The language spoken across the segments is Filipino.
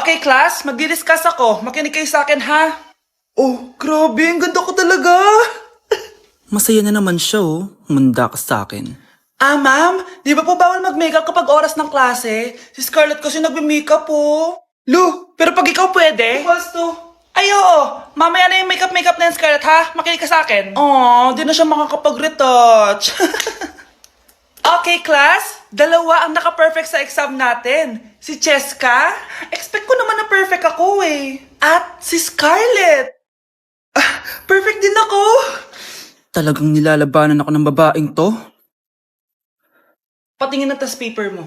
Okay, class, magdi-discuss ako. Makinig kayo sa akin, ha? Oh, grabe, ang ganda ko talaga. Masaya na naman siya Manda ka sa akin. Ah, ma'am, di ba po bawal mag-makeup kapag oras ng klase? Si Scarlett kasi nagme-makeup po. Lu, pero pag ikaw pwede? Equals to. Ay, oo. Mamaya na yung makeup na yung Scarlett, ha? Makinig ka sa akin. Aw, di na siya makakapag-retouch. Okay, class. Dalawa ang naka-perfect sa exam natin. Si Cheska. Expect ko naman na perfect ako At si Scarlett. Perfect din ako. Talagang nilalabanan ako ng babaeng to? Patingin na tas paper mo.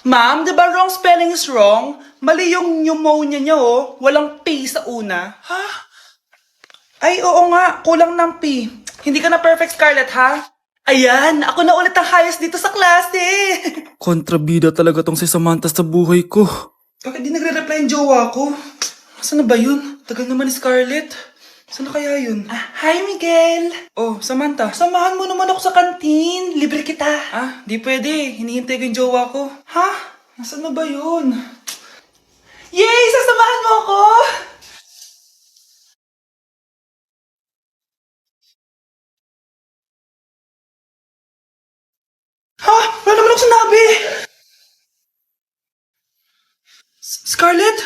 Ma'am, di ba wrong spelling is wrong? Mali yung pneumonia niya Walang P sa una. Ha? Ay, oo nga. Kulang ng P. Hindi ka na perfect, Scarlett, ha? Ayan, ako na ulit ang highest dito sa klase. Kontrabida talaga tong si Samantha sa buhay ko. Bakit di nagre-reply yung jowa ko? Saan na ba yun? Tagal naman ni Scarlett. Saan na kaya yun? Hi, Miguel! Oh, Samantha, samahan mo naman ako sa kantin. Libre kita. Di pwede. Hinihintay ko yung jowa ko. Ha? Nasaan na ba yun? Yay! Sasamahan mo ako! Ha? Wala naman ako sinabi! Scarlett?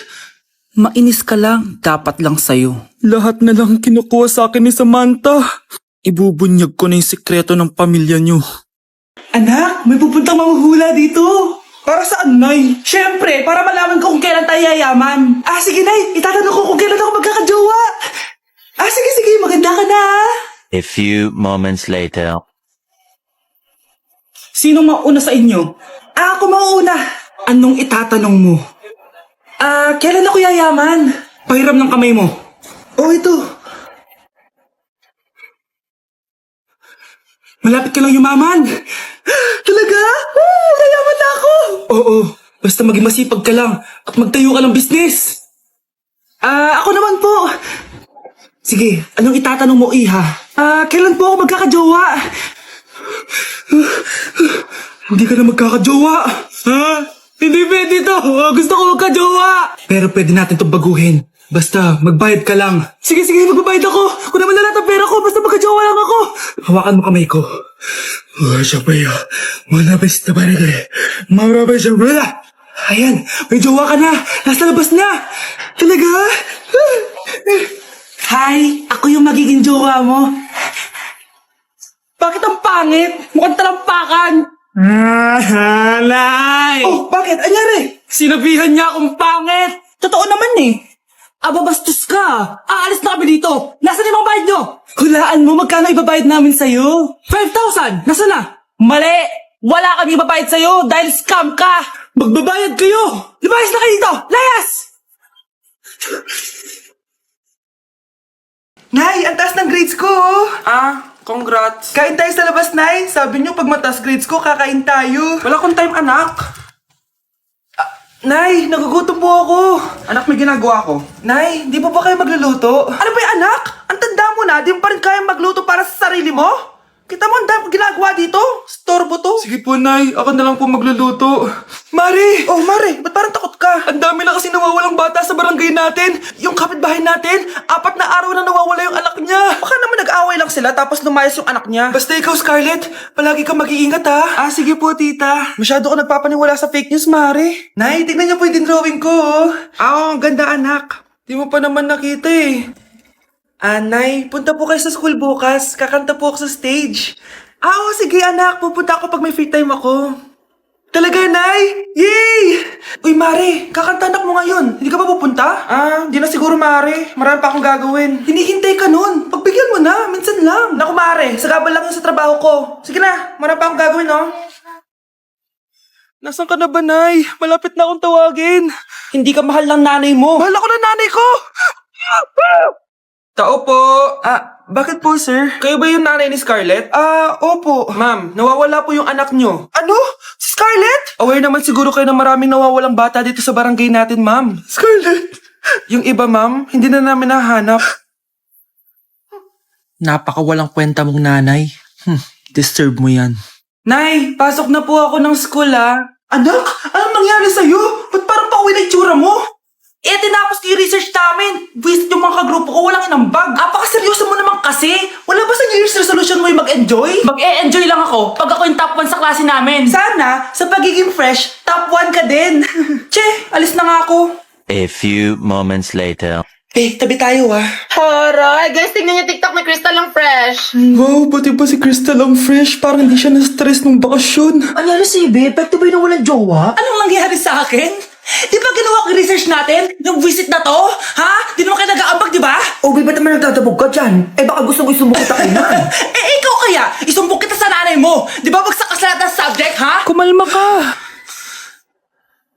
Mainis ka lang, dapat lang sa'yo. Lahat na lang kinukuha sa akin ni Samantha. Ibubunyag ko na yung sikreto ng pamilya niyo. Anak, may pupuntang manghuhula dito. Para saan, Nay? Siyempre, para malaman ko kung kailan tayo yayaman. Sige, Nay. Itatanong ko kung kailan ako magkakajowa. Sige, maganda ka na. A few moments later. Sino mauna sa inyo? Ako mauna. Anong itatanong mo? Kailan ako yayaman? Pahiram ng kamay mo. Oh, ito. Malapit ka lang yumaman. Talaga? Yayaman na ako. Oo, basta maging masipag ka lang at magtayo ka ng business. Ako naman po. Sige, anong itatanong mo, Iha? Kailan po ako magkakajowa? Hindi ka na magkakajowa. Ha? Hindi pwede to. Gusto ko magkajowa. Pero pwede natin to baguhin. Basta, magbayad ka lang. Sige, magbabayad ako. Kung naman na lahat ang pera ko, basta magkajowa lang ako. Hawakan mo kamay ko. Siyempre, malabas na barigay. Malabas na barigay. Ayan, may jowa ka na. Nasa labas na. Talaga? Hi, ako yung magiging jowa mo. Bakit ang pangit? Mukhang talampakan. Nay! Oh, bakit? Anyari? Sinabihan niya akong pangit. Totoo naman Ababastos ka. Aalis na kami dito. Nasaan yung mga bayad nyo? Hulaan mo, magkano ibabayad namin sa'yo? 5,000! Nasaan na? Mali! Wala kami ibabayad sa'yo dahil scam ka! Magbabayad kayo! Lumayas na kayo dito! Layas! Nay, ang taas ng grades ko! Congrats. Kain tayo sa labas, Nay. Sabi niyo, pag mataas grades ko, kakain tayo. Wala akong time, anak. Nay, nagugutom po ako. Anak, may ginagawa ko. Nay, di po ba kayo magluluto? Ano ba yung anak? Ang tanda mo na, di mo pa rin kaya magluto para sa sarili mo? Kita mo ang dami kong ginagawa dito? Storbo to. Sige po, Nay. Ako na lang po magluluto. Mari! Oh, Mari, ba't parang takot ka? Ang dami na kasi nawawalang bata sa barangay natin. Yung kapitbahay natin, 4 na araw na nawawala yung anak niya. Baka naman nag-away lang sila tapos lumayas yung anak niya. Basta ikaw, Scarlett, palagi kang mag-iingat ha. Sige po, tita. Masyado ka nagpapaniwala sa fake news, Mari. Nay, tignan niyo po yung drawing ko. Ang ganda, anak. Di mo pa naman nakita Nay, punta po kayo sa school bukas. Kakanta po ako sa stage. Oo, sige anak. Pupunta ako pag may free time ako. Talaga, Nay? Yay! Uy, Mare, kakanta anak mo ngayon. Hindi ka ba pupunta? Di na siguro, Mare. Marami pa akong gagawin. Hinihintay ka nun. Pagbigyan mo na. Minsan lang. Naku, Mare. Sagabal lang yun sa trabaho ko. Sige na. Marami pa akong gagawin, Nasaan ka na ba, Nay? Malapit na akong tawagin. Hindi ka mahal ng nanay mo. Mahal ako ng nanay ko! Tao po. Bakit po, sir? Kayo ba yung nanay ni Scarlett? Opo. Ma'am, nawawala po yung anak nyo. Ano? Si Scarlett? Aware naman siguro kayo na maraming nawawalang bata dito sa barangay natin, ma'am. Scarlett? Yung iba, ma'am, hindi na namin nahanap. Napakawalang kwenta mong nanay. Disturb mo yan. Nay, pasok na po ako ng school, Anak, anong nangyari sa'yo? lang ako pag ako yung top 1 sa klase namin. Sana, sa pagiging fresh, top 1 ka din. Che, alis na nga ako. A few moments later. Tabi tayo ah. Horay, guys, tingnan niyo TikTok ni Crystal ang fresh. Wow, pati ba si Crystal ang fresh? Parang hindi siya na-stress nung bakasyon. Anyari si Ibe? Epekto ba yung walang jowa? Anong nangyari sa akin? Di ba ginawa ko yung research natin? Yung visit na to? Ha? Di naman kayo nag-aambag, di ba? O, ba't naman nagtatabog ka dyan? Eh, baka gusto mo isumbong kita kainan. Ikaw kaya, isumbok kita sa nanay mo. Di ba bagsak ka sa lahat ng subject, ha? Kumalma ka.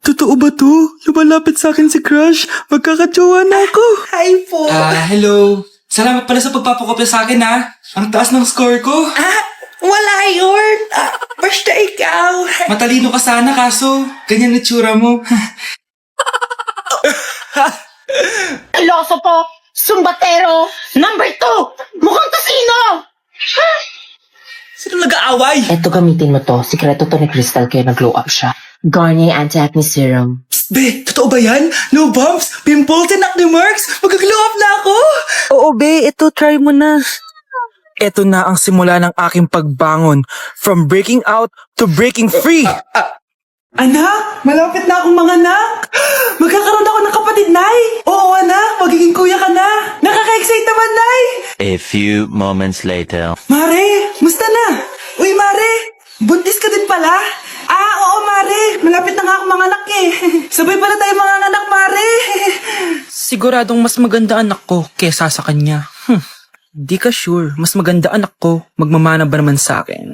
Totoo ba to? Lumalapit sa akin si Crush. Magkakajowa na ako. Hi po. Hello. Salamat pala sa pagpapakopya sa akin, ha? Ang taas ng score ko. Wala yun. Basta ikaw. Matalino ka sana, kaso ganyan na tsura mo. Iloso po, sumbatero, number 2, mukhang tasino. Sino nag-aaway? Eto, gamitin mo to. Sikreto to ni Crystal kaya nag-glow up siya. Garnier Anti-Acne Serum. Be, totoo ba yan? No bumps, pimples, and acne marks? Mag-glow up na ako. Oo, be. Ito, try mo na. Ito na ang simula ng aking pagbangon. From breaking out to breaking free. Anak, malapit na akong mga anak. Magkakaroon ako ng kapatid, Nay. Oo, anak, magiging kuya ka na. Nakaka-excite naman, Nay. A few moments later. Mare, musta na? Uy, Mare, buntis ka din pala? Oo, Mare, malapit na nga akong mga anak eh. Sabay pala tayo mga anak, Mare. Siguradong mas maganda anak ko kesa sa kanya. Di ka sure. Mas maganda anak ko. Magmamana ba naman sa akin?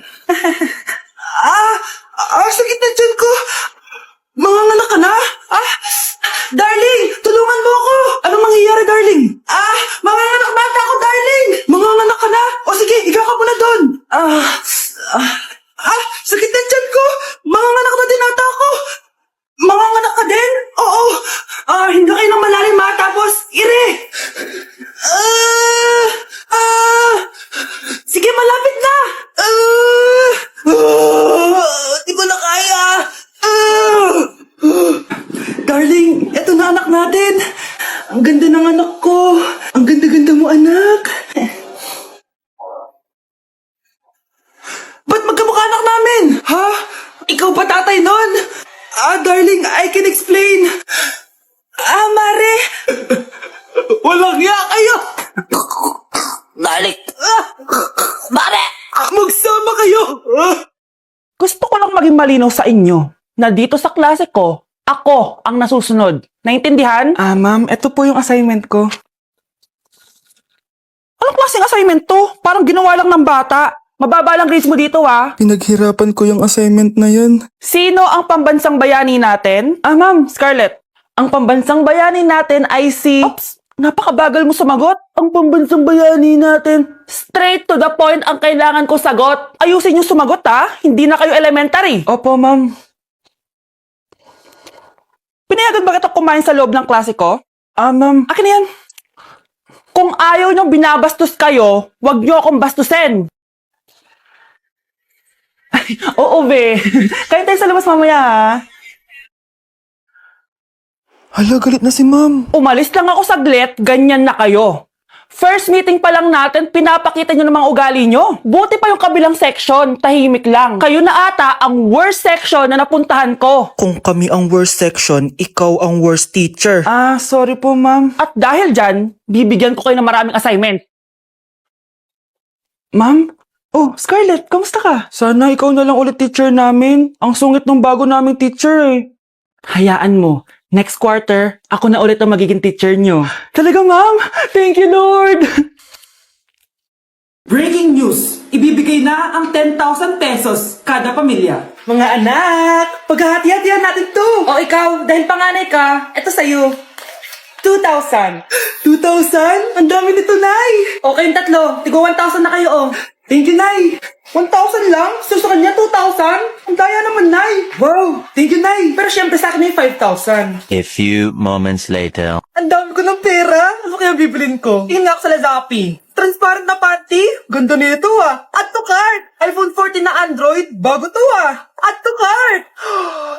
Sakit na dyan ko. Mga anak ka na? Darling, tulungan mo ako. Anong mangyayari, darling? Mga anak bata ako, darling. Mga anak ka na? O sige, higa ka muna doon. Sakit na dyan ko. Mga anak na din ata ako. Mga anak ka din? Oo. Hindi kayo ng malalim ha, tapos ire. Sige, malapit na. Di ko na kaya. Darling, eto na anak natin. Ang ganda ng anak ko. Ang ganda-ganda mo, anak. Ba't magkamukha anak namin? Ha? Ikaw ba tatay nun? Darling, I can explain. Mare. Walang hiya kayo. Dalik! Mare! Magsama kayo. Gusto ko lang maging malinaw sa inyo na dito sa klase ko, ako ang nasusunod. Naintindihan? Ma'am, eto po yung assignment ko. Anong klaseng assignment to? Parang ginawa lang ng bata. Mababa lang grades mo dito ha. Pinaghirapan ko yung assignment na yan. Sino ang pambansang bayani natin? Ma'am, Scarlett. Ang pambansang bayani natin ay si... Oops! Napakabagal mo sumagot. Ang pambansang bayani natin. Straight to the point ang kailangan ko sagot. Ayusin yung sumagot ha. Hindi na kayo elementary. Opo, ma'am. Pinayagan ba kita kumain sa loob ng klase ko? Ma'am. Akin na yan. Kung ayaw niyong binabastos kayo, wag niyo akong bastusin. Oo, be. Kain tayo sa labas mamaya, ha? Hala, galit na si ma'am. Umalis lang ako saglit, ganyan na kayo. First meeting pa lang natin, pinapakita nyo ng mga ugali nyo. Buti pa yung kabilang section, tahimik lang. Kayo na ata ang worst section na napuntahan ko. Kung kami ang worst section, ikaw ang worst teacher. Sorry po, ma'am. At dahil dyan, bibigyan ko kayo ng maraming assignment. Ma'am? Oh, Scarlett, kamusta ka? Sana ikaw na lang ulit teacher namin. Ang sungit ng bago naming teacher eh. Hayaan mo, next quarter, ako na ulit ang magiging teacher nyo. Talaga, ma'am? Thank you, Lord! Breaking news! Ibibigay na ang 10,000 pesos kada pamilya. Mga anak, paghahati-hatihan natin to. O ikaw, dahil panganay ka, eto sa'yo. 2,000. 2,000? Ang dami nito, Nay! O kayong tatlo, tigo 1,000 na kayo, oh. Thank you, Nay! 1,000 lang? So sa kanya, 2,000? Ang daya naman, Nay! Wow! Thank you, Nay! Pero syempre sa akin ay 5,000. A few moments later. Ang dami ko ng pera. Ano kaya bibilin ko? Tingin nga ako sa Lazapi. Transparent na panty. Ganda nito ah. Add to cart. iPhone 14 na Android. Bago to ah. Add to cart.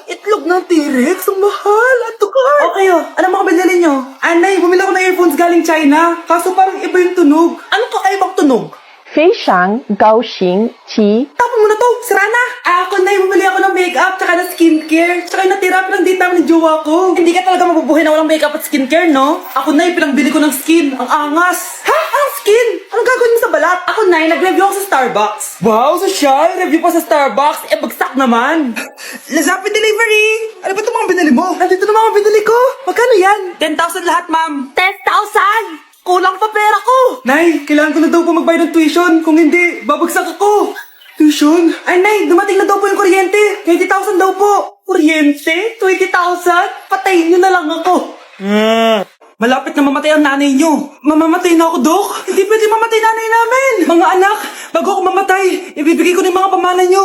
Itlog ng T-Rex. Ang mahal. Add to cart. Okay oh. Ano mga binili nyo? Anay, bumili ako ng earphones galing China. Kaso parang iba yung tunog. Anong kakaibang tunog? 非常高兴其 Tapon mo na to! Sira na! Ako na bumili ako ng makeup tsaka ng skincare. Tsaka yung natira pa ng date namin ng jowa ko. Hindi ka talaga mabubuhay na walang makeup at skincare, no? Ako na pinangbili ko ng skin. Ang angas! Ha? Ang skin? Anong gagawin mo sa balat? Ako na nag-review ako sa Starbucks. Wow, social! Review pa sa Starbucks? Eh, bagsak naman! Lazapin delivery! Ano ba itong mga binili mo? Nandito na mga binili ko. Magkano yan? 10,000 lahat, ma'am. 10,000! Kulang pa pera ko! Nay, kailangan ko na daw po magbayad ng tuition. Kung hindi, babagsak ako. Tuition? Ay, Nay, dumating na daw po yung kuryente. 20,000 daw po. Kuryente? 20,000? Patayin niyo na lang ako. Malapit na mamatay ang nanay niyo. Mamamatay na ako, Dok. Hindi pwede mamatay nanay namin. Mga anak, bago ako mamatay, ibibigay ko na yung mga pamana niyo.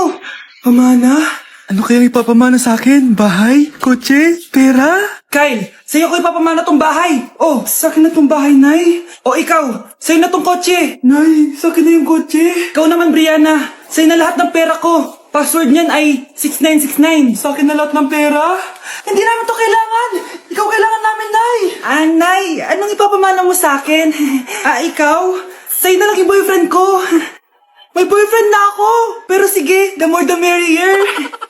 Pamana? Ano kayang ipapamana sa akin? Bahay? Kotse? Pera? Kyle, sa'yo ko ipapamana tong bahay. Oh, sa akin na tong bahay, Nay. O ikaw, sa'yo na tong kotse. Nay, sa akin na yung kotse. Ikaw naman, Brianna, sa'yo na lahat ng pera ko. Password niyan ay 6969. Sa akin na lahat ng pera? Hindi namin to kailangan. Ikaw kailangan namin, Nay. Ah, Nay, anong ipapamana mo sa akin? Ikaw? Sa'yo na lang yung boyfriend ko. May boyfriend na ako! Pero sige, the more the merrier.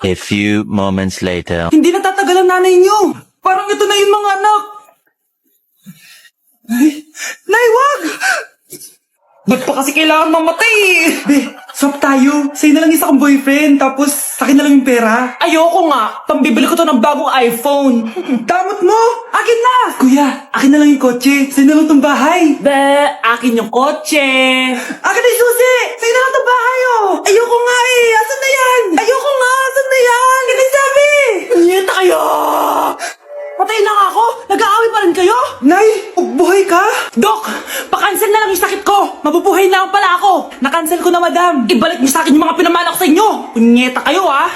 A few moments later. Hindi na tatagal ang nanay niyo. Parang ito na yung mga anak. Nay, wag! Ba't pa kasi kailangan mamatay? Be, swap tayo. Sa'yo na lang isa kong boyfriend, tapos sa akin na lang yung pera. Ayoko nga. Pambibili ko to ng bagong iPhone. Damot mo! Akin na! Kuya, akin na lang yung kotse. Sa'yo na lang tong bahay. Be, akin yung kotse. Akin na yung susi! Sa'yo na lang tong bahay, oh! Ayoko nga eh! Asan na yan? Ayoko nga! Asan na yan? Hindi sabi! Nyeta kayo! Patay na nga ako! Nag-aaway pa rin kayo? Nay, buhay ka? Dok, pakancel na lang yung sakit ko! Mabubuhay na lang pala ako! Nakancel ko na, madam! Ibalik niyo sa akin yung mga pinamana ko sa inyo! Punyeta kayo, ah!